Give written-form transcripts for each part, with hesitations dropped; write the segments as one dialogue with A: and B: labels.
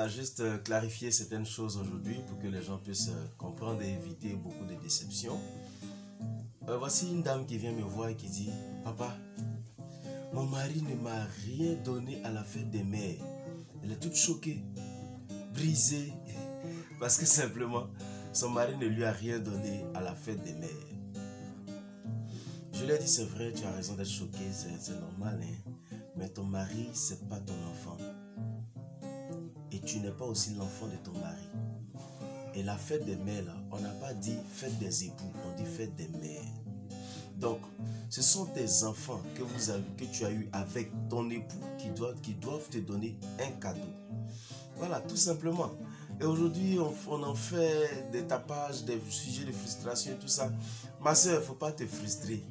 A: juste clarifier certaines choses aujourd'hui pour que les gens puissent comprendre et éviter beaucoup de déceptions. Voici une dame qui vient me voir et qui dit: Papa, mon mari ne m'a rien donné à la fête des mères. Elle est toute choquée, brisée, parce que simplement, son mari ne lui a rien donné à la fête des mères. Je lui ai dit: c'est vrai, tu as raison d'être choqué, c'est normal, hein? Mais ton mari, c'est pas ton enfant. Et tu n'es pas aussi l'enfant de ton mari. Et la fête des mères, là, on n'a pas dit fête des époux, on dit fête des mères. Donc, ce sont tes enfants que tu as eu avec ton époux qui doivent te donner un cadeau. Voilà, tout simplement. Et aujourd'hui, on en fait des tapages, des sujets de frustration et tout ça. Ma soeur, il ne faut pas te frustrer.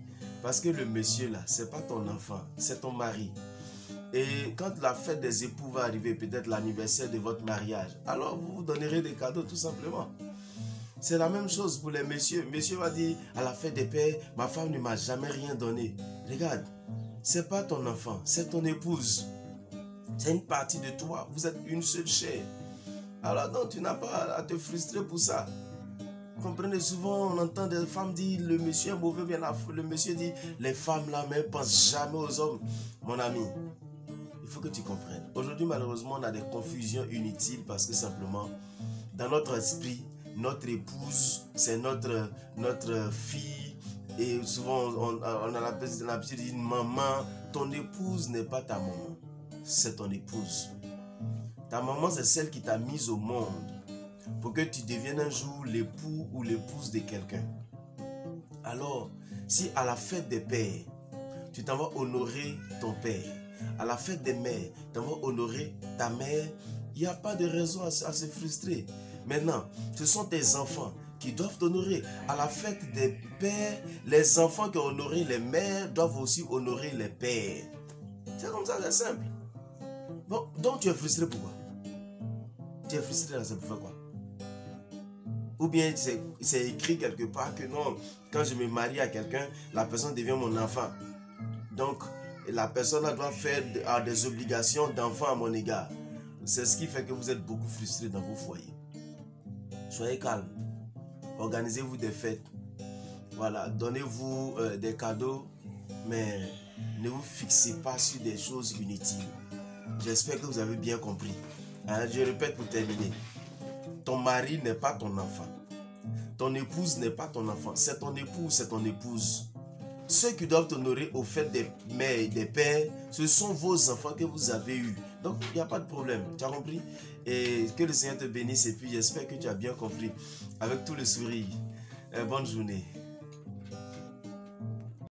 A: Parce que le monsieur là, ce n'est pas ton enfant, c'est ton mari. Et quand la fête des époux va arriver, peut-être l'anniversaire de votre mariage, alors vous vous donnerez des cadeaux tout simplement. C'est la même chose pour les messieurs. Monsieur va dire à la fête des pères: ma femme ne m'a jamais rien donné. Regarde, ce n'est pas ton enfant, c'est ton épouse. C'est une partie de toi, vous êtes une seule chair. Alors donc tu n'as pas à te frustrer pour ça. Comprenez, souvent on entend des femmes dire le monsieur est mauvais, bien le monsieur dit les femmes là ne pensent jamais aux hommes. Mon ami, il faut que tu comprennes. Aujourd'hui malheureusement on a des confusions inutiles parce que simplement dans notre esprit, notre épouse c'est notre fille. Et souvent on a l'habitude de dire maman. Ton épouse n'est pas ta maman, c'est ton épouse. Ta maman c'est celle qui t'a mise au monde pour que tu deviennes un jour l'époux ou l'épouse de quelqu'un. Alors, si à la fête des pères, tu t'en vas honorer ton père, à la fête des mères, tu t'en vas honorer ta mère, il n'y a pas de raison à se frustrer. Maintenant, ce sont tes enfants qui doivent t'honorer. À la fête des pères, les enfants qui ont honoré les mères doivent aussi honorer les pères. C'est comme ça, c'est simple. Bon, donc tu es frustré pourquoi? Tu es frustré, c'est pour faire quoi? Ou bien c'est écrit quelque part que non, quand je me marie à quelqu'un, la personne devient mon enfant. Donc, la personne doit faire des obligations d'enfant à mon égard. C'est ce qui fait que vous êtes beaucoup frustrés dans vos foyers. Soyez calme. Organisez-vous des fêtes. Voilà, donnez-vous des cadeaux, mais ne vous fixez pas sur des choses inutiles. J'espère que vous avez bien compris. Hein, je répète pour terminer. Ton mari n'est pas ton enfant. Ton épouse n'est pas ton enfant. C'est ton époux, c'est ton épouse. Ceux qui doivent t'honorer au fait des mères et des pères, ce sont vos enfants que vous avez eus. Donc, il n'y a pas de problème. Tu as compris? Et que le Seigneur te bénisse. Et puis, j'espère que tu as bien compris. Avec tout le sourire. Bonne journée.